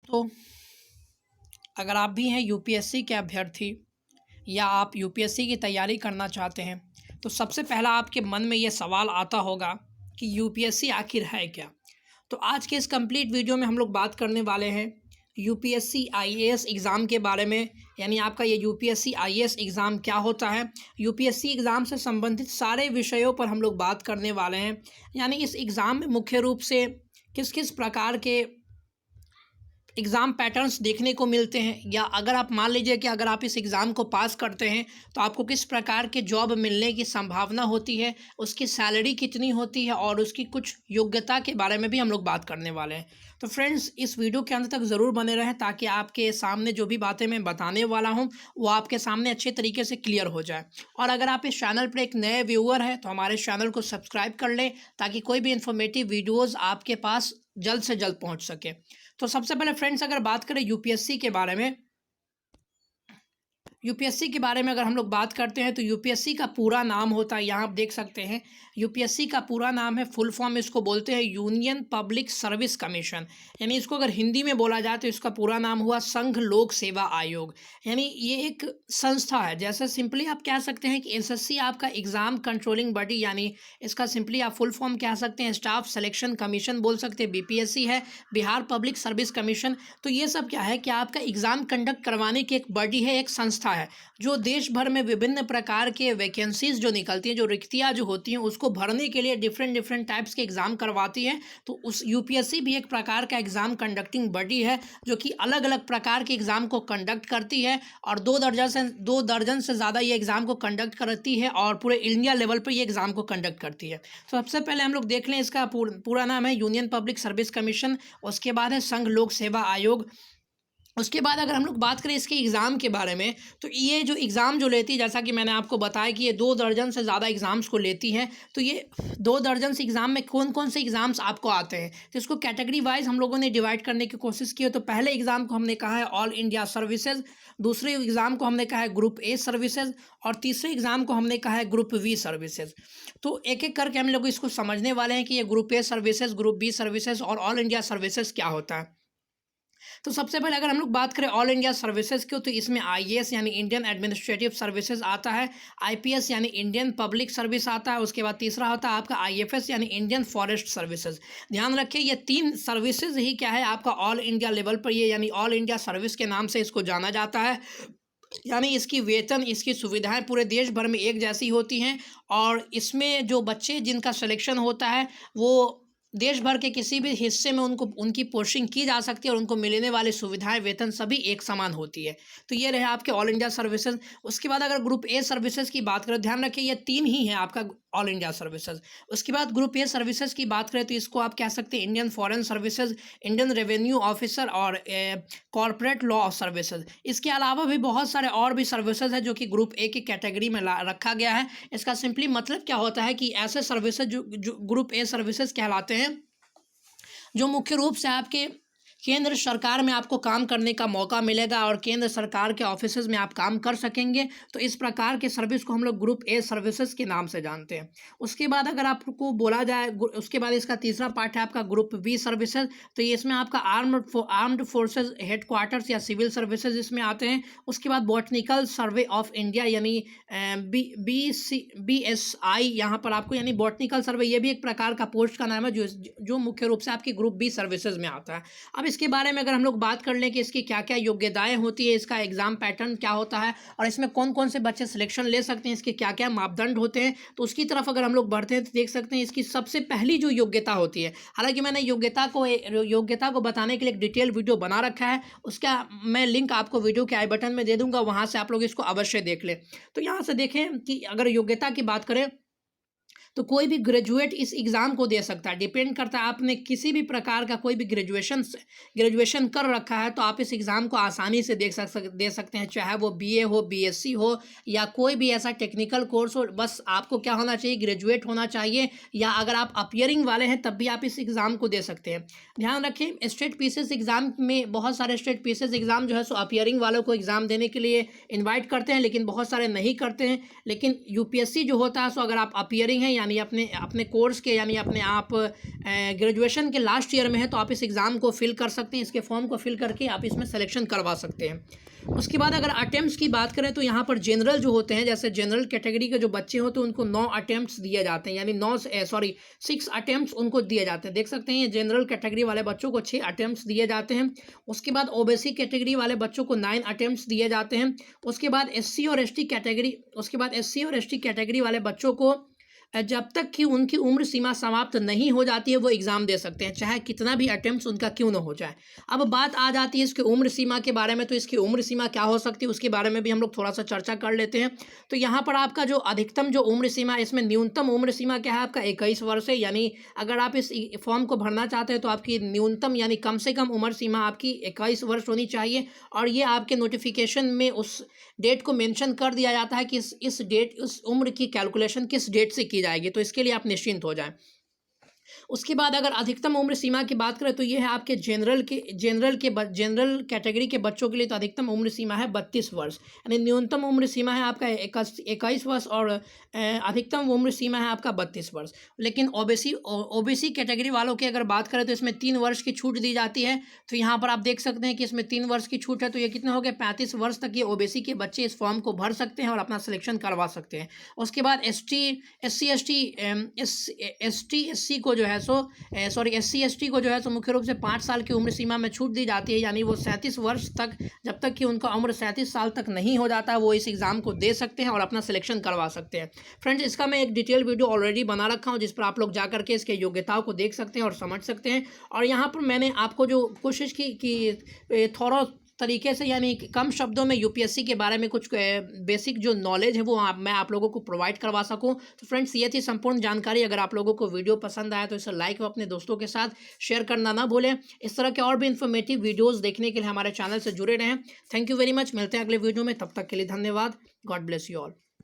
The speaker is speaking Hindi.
तो अगर आप भी हैं यूपीएससी के अभ्यर्थी या आप यूपीएससी की तैयारी करना चाहते हैं तो सबसे पहला आपके मन में ये सवाल आता होगा कि यूपीएससी आखिर है क्या। तो आज के इस कंप्लीट वीडियो में हम लोग बात करने वाले हैं यूपीएससी आईएएस एग्ज़ाम के बारे में, यानी आपका ये यूपीएससी आईएएस एग्ज़ाम क्या होता है। यूपीएससी एग्ज़ाम से संबंधित सारे विषयों पर हम लोग बात करने वाले हैं, यानी इस एग्ज़ाम में मुख्य रूप से किस किस प्रकार के एग्ज़ाम पैटर्न्स देखने को मिलते हैं, या अगर आप मान लीजिए कि अगर आप इस एग्ज़ाम को पास करते हैं तो आपको किस प्रकार के जॉब मिलने की संभावना होती है, उसकी सैलरी कितनी होती है और उसकी कुछ योग्यता के बारे में भी हम लोग बात करने वाले हैं। तो फ्रेंड्स, इस वीडियो के अंत तक ज़रूर बने रहें ताकि आपके सामने जो भी बातें मैं बताने वाला हूं वो आपके सामने अच्छे तरीके से क्लियर हो जाए। और अगर आप इस चैनल पर एक नए व्यूअर हैं तो हमारे चैनल को सब्सक्राइब कर लें ताकि कोई भी इन्फॉर्मेटिव वीडियोज़ आपके पास जल्द से जल्द पहुँच सके। तो सबसे पहले फ्रेंड्स, अगर बात करें यूपीएससी के बारे में, यूपीएससी के बारे में अगर हम लोग बात करते हैं तो यूपीएससी का पूरा नाम होता है, यहाँ आप देख सकते हैं यूपीएससी का पूरा नाम है, फुल फॉर्म इसको बोलते हैं यूनियन पब्लिक सर्विस कमीशन, यानी इसको अगर हिंदी में बोला जाए तो इसका पूरा नाम हुआ संघ लोक सेवा आयोग। यानी ये एक संस्था है, जैसे सिंपली आप कह सकते हैं कि एसएससी आपका एग्ज़ाम कंट्रोलिंग बॉडी, यानी इसका सिंपली आप फुल फॉर्म कह सकते हैं स्टाफ सिलेक्शन कमीशन बोल सकते हैं, बीपीएससी है बिहार पब्लिक सर्विस कमीशन। तो ये सब क्या है कि आपका एग्ज़ाम कंडक्ट करवाने की एक बॉडी है, एक संस्था है जो देश भर में विभिन्न प्रकार के वैकेंसीज जो निकलती हैं, जो रिक्तियां जो होती हैं उसको भरने के लिए डिफरेंट टाइप्स के एग्ज़ाम करवाती है। तो उस यूपीएससी भी एक प्रकार का एग्ज़ाम कंडक्टिंग बॉडी है जो कि अलग अलग प्रकार के एग्ज़ाम को कंडक्ट करती है, और 2 दर्जन से ज़्यादा ये एग्ज़ाम को कंडक्ट करती है और पूरे इंडिया लेवल पर ये एग्ज़ाम को कंडक्ट करती है। तो सबसे पहले हम लोग देख लें, इसका पूरा नाम है यूनियन पब्लिक सर्विस कमीशन, उसके बाद है संघ लोक सेवा आयोग। उसके बाद अगर हम लोग बात करें इसके एग्ज़ाम के बारे में तो ये जो एग्ज़ाम जो लेती है, जैसा कि मैंने आपको बताया कि ये 2 दर्जन से ज़्यादा एग्ज़ाम्स को लेती हैं। तो ये 2 दर्जन से एग्ज़ाम में कौन कौन से एग्ज़ाम्स आपको आते हैं, तो इसको कैटेगरी वाइज हम लोगों ने डिवाइड करने की कोशिश की है। तो पहले एग्ज़ाम को हमने कहा है ऑल इंडिया सर्विसेज, दूसरे एग्ज़ाम को हमने कहा है ग्रुप ए सर्विसेज, और तीसरे एग्ज़ाम को हमने कहा है ग्रुप वी सर्विसेज। तो एक एक करके हम लोग इसको समझने वाले हैं कि ये group A services, group B services और ऑल इंडिया सर्विसेज क्या होता है। तो सबसे पहले अगर हम लोग बात करें ऑल इंडिया सर्विसेज की, तो इसमें आईएएस यानी इंडियन एडमिनिस्ट्रेटिव सर्विसेज आता है, आईपीएस यानी इंडियन पब्लिक सर्विस आता है, उसके बाद तीसरा होता है आपका आईएफएस यानी इंडियन फॉरेस्ट सर्विसेज। ध्यान रखिए ये 3 सर्विसेज ही क्या है आपका ऑल इंडिया लेवल पर, ये यानी ऑल इंडिया सर्विस के नाम से इसको जाना जाता है। यानी इसकी वेतन, इसकी सुविधाएं पूरे देश भर में एक जैसी होती हैं, और इसमें जो बच्चे जिनका सिलेक्शन होता है वो देश भर के किसी भी हिस्से में उनकी पोस्टिंग की जा सकती है और उनको मिलने वाली सुविधाएं, वेतन सभी एक समान होती है। तो ये रहे आपके ऑल इंडिया सर्विसेज। उसके बाद अगर ग्रुप ए सर्विसेज की बात करें, ध्यान रखिए ये 3 ही हैं आपका ऑल इंडिया सर्विसेज। उसके बाद ग्रुप ए सर्विसेज की बात करें तो इसको आप कह सकते हैं Indian foreign services, Indian revenue officer और कॉर्पोरेट लॉ सर्विसेज। इसके अलावा भी बहुत सारे और भी सर्विसेज है जो कि ग्रुप ए की कैटेगरी में रखा गया है। इसका सिंपली मतलब क्या होता है कि ऐसे सर्विसेज जो ग्रुप ए सर्विसेज कहलाते हैं जो मुख्य रूप से आपके केंद्र सरकार में आपको काम करने का मौका मिलेगा और केंद्र सरकार के ऑफिसेज में आप काम कर सकेंगे। तो इस प्रकार के सर्विस को हम लोग ग्रुप ए सर्विसेज के नाम से जानते हैं। उसके बाद अगर आपको बोला जाए, उसके बाद इसका तीसरा पार्ट है आपका ग्रुप बी सर्विसेज। तो ये इसमें आपका आर्म्ड फोर्सेज हेडक्वार्टर्स या सिविल सर्विसेज इसमें आते हैं। उसके बाद बॉटनिकल सर्वे ऑफ इंडिया यानी BSI यहाँ पर आपको, यानी बॉटनिकल सर्वे, ये भी एक प्रकार का पोस्ट का नाम है जो मुख्य रूप से आपकी ग्रुप बी सर्विसेज में आता है। अब इसके बारे में अगर हम लोग बात कर लें कि इसकी क्या क्या योग्यताएं होती है, इसका एग्जाम पैटर्न क्या होता है और इसमें कौन कौन से बच्चे सिलेक्शन ले सकते हैं, इसके क्या क्या मापदंड होते हैं, तो उसकी तरफ अगर हम लोग बढ़ते हैं तो देख सकते हैं इसकी सबसे पहली जो योग्यता होती है, हालांकि मैंने योग्यता को बताने के लिए एक डिटेल वीडियो बना रखा है, उसका मैं लिंक आपको वीडियो के आई बटन में दे दूंगा, वहां से आप लोग इसको अवश्य देख लें। तो यहाँ से देखें कि अगर योग्यता की बात करें तो कोई भी ग्रेजुएट इस एग्ज़ाम को दे सकता है। डिपेंड करता है आपने किसी भी प्रकार का कोई भी ग्रेजुएशन कर रखा है तो आप इस एग्ज़ाम को आसानी से दे सकते हैं, चाहे वो बीए हो, बीएससी हो या कोई भी ऐसा टेक्निकल कोर्स हो। बस आपको क्या होना चाहिए, ग्रेजुएट होना चाहिए, या अगर आप अपियरिंग वाले हैं तब भी आप इस एग्ज़ाम को दे सकते हैं। ध्यान रखें स्टेट पीसीएस एग्ज़ाम में बहुत सारे स्टेट पीसीएस एग्ज़ाम जो है सो अपियरिंग वालों को एग्ज़ाम देने के लिए इन्वाइट करते हैं, लेकिन बहुत सारे नहीं करते हैं। लेकिन यूपीएससी जो होता है सो अगर आप अपियरिंग हैं यानी यानी अपने अपने कोर्स के, यानी अपने आप ग्रेजुएशन के लास्ट ईयर में है, तो आप इस एग्ज़ाम को फिल कर सकते हैं। इसके फॉर्म को फिल करके आप इसमें सिलेक्शन करवा सकते हैं। उसके बाद अगर अटेम्प्ट्स की बात करें तो यहाँ पर जनरल जो होते हैं, जैसे जनरल कैटेगरी के जो बच्चे होते हैं उनको 9 अटेम्प्ट्स दिए जाते हैं, यानी 6 अटेम्प्ट्स उनको दिए जाते हैं। देख सकते हैं जनरल कैटेगरी वाले बच्चों को 6 अटेम्प्ट्स दिए जाते हैं। उसके बाद ओबीसी कैटेगरी वाले बच्चों को 9 अटेम्प्ट्स दिए जाते हैं। उसके बाद एससी और एसटी कैटेगरी वाले बच्चों को जब तक कि उनकी उम्र सीमा समाप्त नहीं हो जाती है वो एग्ज़ाम दे सकते हैं, चाहे कितना भी अटेम्प्ट्स उनका क्यों ना हो जाए। अब बात आ जाती है इसकी उम्र सीमा के बारे में, तो इसकी उम्र सीमा क्या हो सकती है उसके बारे में भी हम लोग थोड़ा सा चर्चा कर लेते हैं। तो यहाँ पर आपका जो अधिकतम जो उम्र सीमा, इसमें न्यूनतम उम्र सीमा क्या है आपका 21 वर्ष है। यानी अगर आप इस फॉर्म को भरना चाहते हैं तो आपकी न्यूनतम यानी कम से कम उम्र सीमा आपकी 21 वर्ष होनी चाहिए। और ये आपके नोटिफिकेशन में उस डेट को मेंशन कर दिया जाता है कि इस उम्र की कैलकुलेशन किस डेट से की जाएगी, तो इसके लिए आप निश्चिंत हो जाएं। उसके बाद अगर अधिकतम उम्र सीमा की बात करें तो ये है आपके जनरल कैटेगरी के बच्चों के लिए, तो अधिकतम उम्र सीमा है 32 वर्ष, यानी न्यूनतम उम्र सीमा है आपका 21 वर्ष और अधिकतम उम्र सीमा है आपका 32 वर्ष। लेकिन ओबीसी कैटेगरी वालों की अगर बात करें तो इसमें 3 वर्ष की छूट दी जाती है। तो यहाँ पर आप देख सकते हैं कि इसमें 3 वर्ष की छूट है, तो ये कितने हो गए 35 वर्ष तक ये ओबीसी के बच्चे इस फॉर्म को भर सकते हैं और अपना सिलेक्शन करवा सकते हैं। उसके बाद SC SC को जो है सो मुख्य रूप से 5 साल की उम्र सीमा में छूट दी जाती है, यानी वो 37 वर्ष तक, जब तक कि उनका उम्र 37 साल तक नहीं हो जाता वो इस एग्ज़ाम को दे सकते हैं और अपना सिलेक्शन करवा सकते हैं। फ्रेंड्स, इसका मैं एक डिटेल वीडियो ऑलरेडी बना रखा हूँ जिस पर आप लोग जा करके इसके योग्यताओं को देख सकते हैं और समझ सकते हैं। और यहाँ पर मैंने आपको जो कोशिश की कि थोड़ा तरीके से, यानी कम शब्दों में यूपीएससी के बारे में कुछ बेसिक जो नॉलेज है वो मैं आप लोगों को प्रोवाइड करवा सकूं। तो फ्रेंड्स, ये थी संपूर्ण जानकारी। अगर आप लोगों को वीडियो पसंद आया तो इसे लाइक और अपने दोस्तों के साथ शेयर करना ना भूलें। इस तरह के और भी इन्फॉर्मेटिव वीडियोज़ देखने के लिए हमारे चैनल से जुड़े रहें। Thank you very much. मिलते हैं अगले वीडियो में, तब तक के लिए धन्यवाद। God bless you all.